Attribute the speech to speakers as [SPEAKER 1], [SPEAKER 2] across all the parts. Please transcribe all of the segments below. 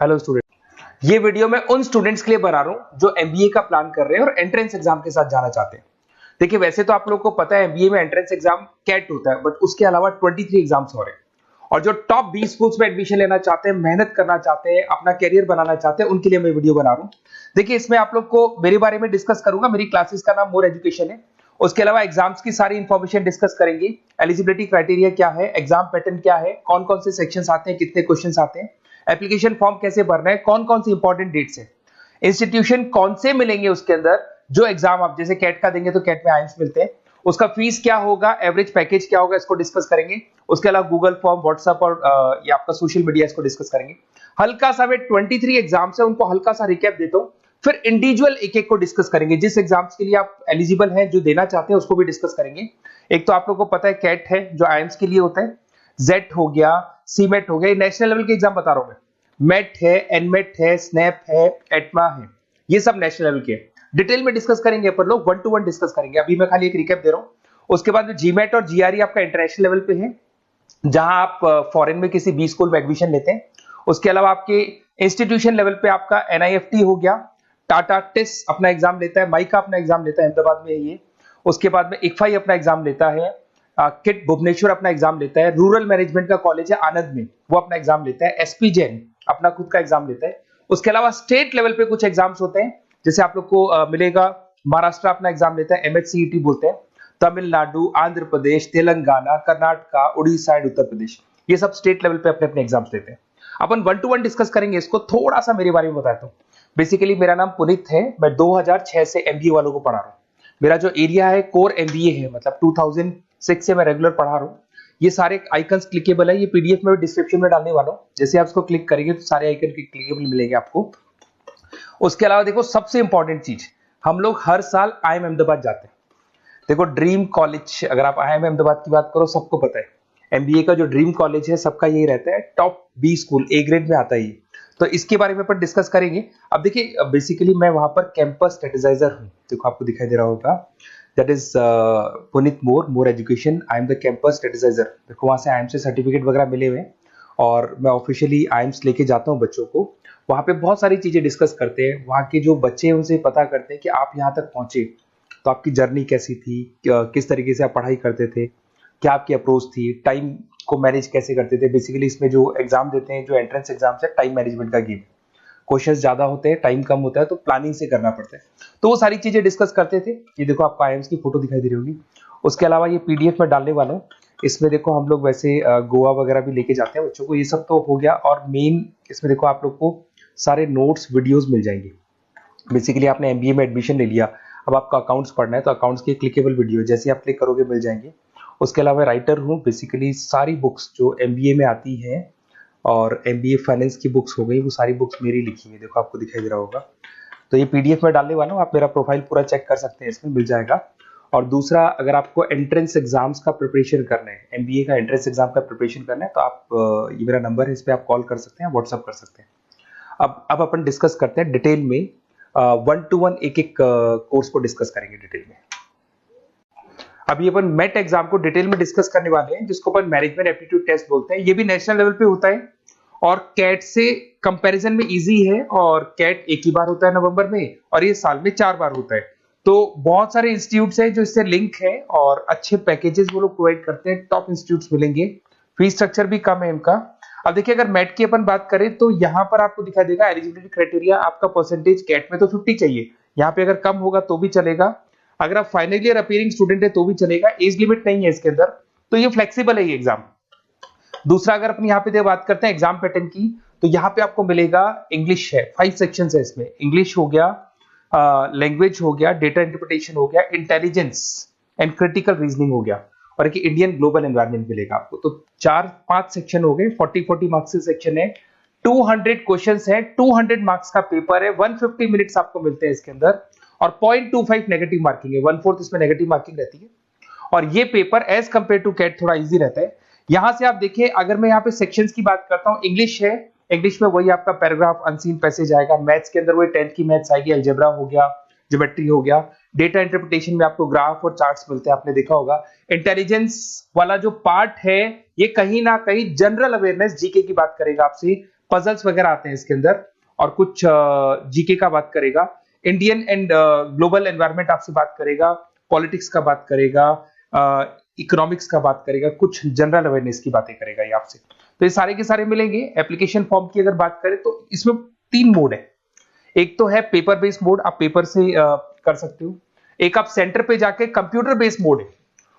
[SPEAKER 1] Hello student, ये video मैं उन स्टूडेंट्स के लिए बना रहा हूं जो एमबीए का प्लान कर रहे हैं और एंट्रेंस एग्जाम के साथ जाना चाहते हैं। देखिए, वैसे तो आप लोगों को पता है एमबीए में एंट्रेंस एग्जाम कैट होता है, बट उसके अलावा 23 एग्जाम्स हो रहे हैं। और जो टॉप 20 स्कूल्स में एडमिशन लेना चाहते हैं, मेहनत करना चाहते हैं, अपना कैरियर बनाना चाहते हैं, उनके लिए मैं वीडियो बना रहा हूं। देखिए, इसमें आप लोग को मेरे बारे में डिस्कस करूंगा। मेरी क्लासेस का नाम मोर एजुकेशन है। उसके अलावा एग्जाम्स की सारी इंफॉर्मेशन डिस्कस करेंगे। एलिजिबिलिटी क्राइटेरिया क्या है, एग्जाम पैटर्न क्या है, कौन कौन से सेक्शंस आते हैं, कितने क्वेश्चंस आते हैं, एप्लीकेशन फॉर्म कैसे भरना है, कौन कौन सी इंपॉर्टेंट डेट्स है, इंस्टीट्यूशन कौन से मिलेंगे उसके अंदर, जो एग्जाम आप जैसे कैट का देंगे तो कैट में आइम्स मिलते हैं, उसका फीस क्या होगा, एवरेज पैकेज क्या होगा, इसको डिस्कस करेंगे। उसके अलावा गूगल फॉर्म, व्हाट्सएप और ये आपका सोशल मीडिया, इसको डिस्कस करेंगे। हल्का सा वे 23 एग्जाम्स है, उनको हल्का सा रिकैप देता हूं, फिर इंडिविजुअल एक एक को डिस्कस करेंगे। जिस एग्जाम्स के लिए आप एलिजिबल हैं, जो देना चाहते हैं, उसको भी डिस्कस करेंगे। एक तो आप लोगों को पता है कैट है जो आइम्स के लिए होता है, जेट हो गया, सीमेट हो गया, नेशनल लेवल के एग्जाम बता रहा हूं मैं। मेट है, एनमेट है, स्नैप है, एटमा है, ये सब नेशनल लेवल के। डिटेल में डिस्कस करेंगे अपन लोग, 1 to 1 डिस्कस करेंगे। अभी मैं खाली एक रिकैप दे रहा हूं। उसके बाद में जीमेट और जीआरई आपका इंटरनेशनल लेवल पे है, जहां आप फॉरेन में किसी बी स्कूल में एडमिशन लेते हैं। उसके अलावा आपके इंस्टीट्यूशन लेवल पे आपका एनआईएफटी हो गया, टाटा टिस अपना एग्जाम लेता है, माइका अपना एग्जाम लेता है, अहमदाबाद में है ये। उसके बाद में इक्फाई अपना एग्जाम लेता है, किट भुवनेश्वर अपना एग्जाम लेता है, रूरल मैनेजमेंट का कॉलेज है आनंद में, वो अपना एग्जाम लेता है, एसपी जैन अपना खुद का एग्जाम लेता है। उसके अलावा स्टेट लेवल पे कुछ एग्जाम्स होते हैं, जैसे आप लोग को मिलेगा, महाराष्ट्र अपना एग्जाम लेता है, एमएचसीईटी बोलते हैं, तमिलनाडु, आंध्र प्रदेश, तेलंगाना, कर्नाटका, उड़ीसा एंड उत्तर प्रदेश, ये सब स्टेट लेवल पे अपने अपने एग्जाम्स लेते हैं। अपन 1 to 1 डिस्कस करेंगे इसको। थोड़ा सा मेरे बारे में बताता हूँ। बेसिकली मेरा नाम पुनीत है, मैं 2006 से एमबीए वालों को पढ़ा रहा हूँ। मेरा जो एरिया है कोर एमबीए है, मतलब 2006 से मैं रेगुलर पढ़ा रहा हूँ। ये सारे आइकन्स क्लिकेबल है, ये पीडीएफ में डिस्क्रिप्शन में डालने वाला हूँ। जैसे आप इसको क्लिक करेंगे तो सारे आइकन क्लिकेबल मिलेंगे आपको। उसके अलावा देखो, सबसे इंपॉर्टेंट चीज, हम लोग हर साल आईएम अहमदाबाद जाते हैं। देखो, ड्रीम कॉलेज, अगर आप आईएम अहमदाबाद की बात करो, सबको पता है एमबीए का जो ड्रीम कॉलेज है सबका यही रहता है, top B school, A grade में आता है ये। तो इसके बारे में अपन डिस्कस करेंगे। अब देखिए, बेसिकली मैं वहां पर कैंपस स्ट्रेटेजाइजर हूँ। देखो, आपको दिखाई दे रहा होगा, that is Puneet more education, I am the campus strategiser. देखो, वहां से आईएम से सर्टिफिकेट वगैरह मिले हुए हैं और मैं ऑफिशियली आईएम्स लेके जाता हूँ बच्चों को। वहां पे बहुत सारी चीजें डिस्कस करते हैं, वहां के जो बच्चे हैं उनसे पता करते हैं कि आप यहाँ तक पहुंचे तो आपकी जर्नी कैसी थी, किस तरीके से आप पढ़ाई करते थे, क्या आपकी अप्रोच थी, टाइम को मैनेज कैसे करते थे। बेसिकली इसमें जो एग्जाम देते हैं, जो एंट्रेंस एग्जाम है, टाइम मैनेजमेंट का गेम। क्वेश्चंस ज्यादा होते हैं, टाइम कम होता है, तो प्लानिंग से करना पड़ता है। तो वो सारी चीजें डिस्कस करते थे। ये देखो, आपको आईएम्स की फोटो दिखाई दे रही होगी। उसके अलावा ये पीडीएफ में डालने वाला हूँ। इसमें देखो, हम लोग वैसे गोवा वगैरह भी लेके जाते हैं बच्चों को। ये सब तो हो गया। और मेन इसमें देखो, आप लोग को सारे नोट्स, वीडियोस मिल जाएंगे। बेसिकली आपने एमबीए में एडमिशन ले लिया, अब आपका अकाउंट्स पढ़ना है तो अकाउंट्स की क्लिकेबल वीडियो जैसे आप क्लिक करोगे मिल जाएंगे। उसके अलावा राइटर हूँ, बेसिकली सारी बुक्स जो एमबीए में आती हैं और एमबीए फाइनेंस की बुक्स हो गई, वो सारी बुक्स मेरी लिखी है। देखो, आपको दिखाई दे रहा होगा। तो ये पीडीएफ में डालने वाला हूँ, आप मेरा प्रोफाइल पूरा चेक कर सकते हैं, इसमें मिल जाएगा। और दूसरा, अगर आपको एंट्रेंस एग्जाम्स का प्रिपरेशन करना है, एमबीए का एंट्रेंस एग्जाम का प्रिपरेशन करना है, तो आप ये मेरा नंबर है, इस पर आप कॉल कर सकते हैं, व्हाट्सअप कर सकते हैं। अब अपन डिस्कस करते हैं डिटेल में, 1 to 1 एक एक कोर्स को डिस्कस करेंगे डिटेल में। अभी अपन मेट एग्जाम को डिटेल में डिस्कस करने वाले हैं, जिसको अपन मैनेजमेंट एप्टीट्यूड टेस्ट बोलते हैं। ये भी नेशनल लेवल पे होता है और कैट से कंपैरिजन में इजी है। और कैट एक ही बार होता है नवंबर में, और ये साल में 4 बार होता है। तो बहुत सारे इंस्टीट्यूट्स हैं जो इससे लिंक है और अच्छे पैकेजेस वो लोग प्रोवाइड करते हैं, टॉप इंस्टीट्यूट्स मिलेंगे। फीस स्ट्रक्चर भी कम है इनका। अब देखिए, अगर मैट की अपन बात करें तो यहाँ पर आपको दिखा देगा एलिजिबिलिटी क्राइटेरिया, आपका परसेंटेज कैट में तो 50 चाहिए, यहाँ पे अगर कम होगा तो भी चलेगा। अगर आप फाइनल ईयर अपीयरिंग स्टूडेंट है तो भी चलेगा, एज लिमिट नहीं है इसके अंदर, तो ये फ्लेक्सिबल है ये एग्जाम। दूसरा, अगर अपन यहाँ पे बात करते हैं एग्जाम पैटर्न की, तो यहाँ पे आपको मिलेगा इंग्लिश है, 5 सेक्शन है इसमें। इंग्लिश हो गया, लैंग्वेज हो गया, डेटा इंटरप्रिटेशन हो गया, इंटेलिजेंस एंड क्रिटिकल रीजनिंग हो गया, और एक इंडियन ग्लोबल एनवायरनमेंट मिलेगा आपको। तो 4-5 सेक्शन हो गए, 40 मार्क्स के सेक्शन है, 200 क्वेश्चंस है, 200 मार्क्स का पेपर है, 150 मिनट्स आपको मिलते हैं इसके अंदर, और 0.25 नेगेटिव मार्किंग है, 1/4 इसमें नेगेटिव मार्किंग रहती है। और ये paper as compare to CAT थोड़ा इजी रहता है। यहां से आप देखिए, अगर मैं यहाँ पे सेक्शंस की बात करता हूँ, इंग्लिश है, इंग्लिश में वही आपका पैराग्राफ, अनसीन पैसेज आएगा। मैथ्स के अंदर वही 10th की मैथ्स आएगी, अलजेब्रा हो गया, ज्योमेट्री हो गया। डेटा इंटरप्रिटेशन में आपको ग्राफ और चार्ट्स मिलते हैं, आपने देखा होगा। इंटेलिजेंस वाला जो पार्ट है, ये कहीं ना कहीं जनरल अवेयरनेस, जीके की बात करेगा आपसे, पजल्स वगैरह आते हैं इसके अंदर, और कुछ जीके का बात करेगा, इंडियन एंड ग्लोबल एनवायरनमेंट आपसे बात करेगा, पॉलिटिक्स का बात करेगा, इकोनॉमिक्स का बात करेगा, कुछ जनरल अवेयरनेस की बातें करेगा ये आपसे। तो ये सारे के सारे मिलेंगे। एप्लीकेशन फॉर्म की अगर बात करें तो इसमें 3 मोड है। एक तो है पेपर बेस्ड मोड, आप पेपर से कर सकते हो। एक आप सेंटर पे जाके कंप्यूटर बेस्ड मोड है,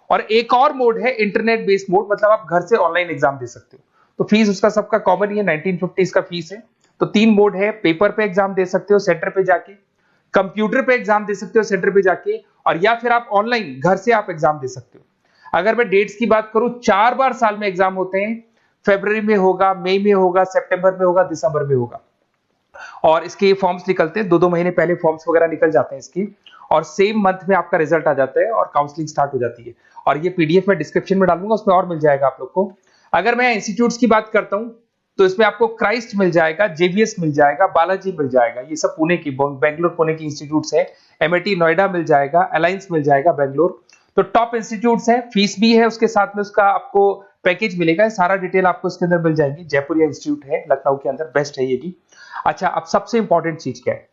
[SPEAKER 1] और एक और मोड है इंटरनेट बेस्ड मोड, मतलब आप घर से ऑनलाइन एग्जाम दे सकते हो। तो फीस उसका सबका कॉमन ही है, 1950 का फीस है। तो 3 मोड है, पेपर पे एग्जाम दे सकते हो सेंटर पे जाके, कंप्यूटर पे एग्जाम दे सकते हो सेंटर पे जाके, और या फिर आप ऑनलाइन घर से आप एग्जाम दे सकते हो। अगर मैं डेट्स की बात करूं, 4 बार साल में एग्जाम होते हैं। फरवरी में होगा, मई में होगा, सितंबर में होगा, दिसंबर में होगा। और इसके फॉर्म्स निकलते हैं 2-2 महीने पहले, फॉर्म्स वगैरह निकल जाते हैं इसकी, और सेम मंथ में आपका रिजल्ट आ जाता है और काउंसलिंग स्टार्ट हो जाती है। और ये पीडीएफ मैं डिस्क्रिप्शन में डालूंगा, उसमें और मिल जाएगा आप लोग को। अगर मैं इंस्टीट्यूट्स की बात करता हूं तो इसमें आपको क्राइस्ट मिल जाएगा, जेवीएस मिल जाएगा, बालाजी मिल जाएगा, ये सब पुणे की, बेंगलोर पुणे की इंस्टीट्यूट्स है। एमआईटी नोएडा मिल जाएगा, अलायंस मिल जाएगा बेंगलोर। तो टॉप इंस्टीट्यूट्स है, फीस भी है उसके साथ में, उसका आपको पैकेज मिलेगा, सारा डिटेल आपको इसके अंदर मिल जाएगी। जयपुरिया इंस्टीट्यूट है लखनऊ के अंदर, बेस्ट है ये भी। अच्छा, अब सबसे इंपॉर्टेंट चीज क्या है,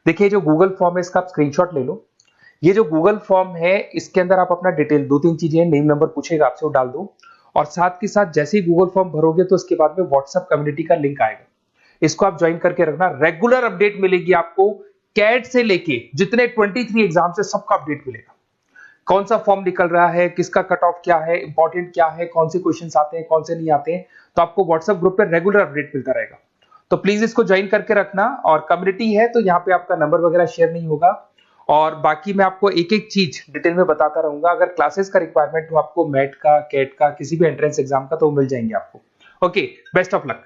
[SPEAKER 1] देखिए जो गूगल फॉर्म है इसका आप स्क्रीनशॉट ले लो। ये जो गूगल फॉर्म है इसके अंदर आप अपना डिटेल, 2-3 चीजें, नेम नंबर पूछेगा आपसे, वो डाल दो। और साथ के साथ जैसे ही गूगल फॉर्म भरोगे तो उसके बाद में व्हाट्सएप कम्युनिटी का लिंक आएगा, इसको आप ज्वाइन करके रखना। रेगुलर अपडेट मिलेगी आपको, कैट से लेके जितने 23 एग्जाम से सबका अपडेट मिलेगा। कौन सा फॉर्म निकल रहा है, किसका कट ऑफ क्या है, इंपॉर्टेंट क्या है, कौन से क्वेश्चंस आते हैं, कौन से नहीं आते हैं, तो आपको व्हाट्सएप ग्रुप पे रेगुलर अपडेट मिलता रहेगा। तो प्लीज इसको ज्वाइन करके रखना। और कम्युनिटी है तो यहाँ पे आपका नंबर वगैरह शेयर नहीं होगा, और बाकी मैं आपको एक एक चीज डिटेल में बताता रहूंगा। अगर क्लासेस का रिक्वायरमेंट हो आपको, मैट का, कैट का, किसी भी एंट्रेंस एग्जाम का, तो वो मिल जाएंगे आपको। Okay, best of luck.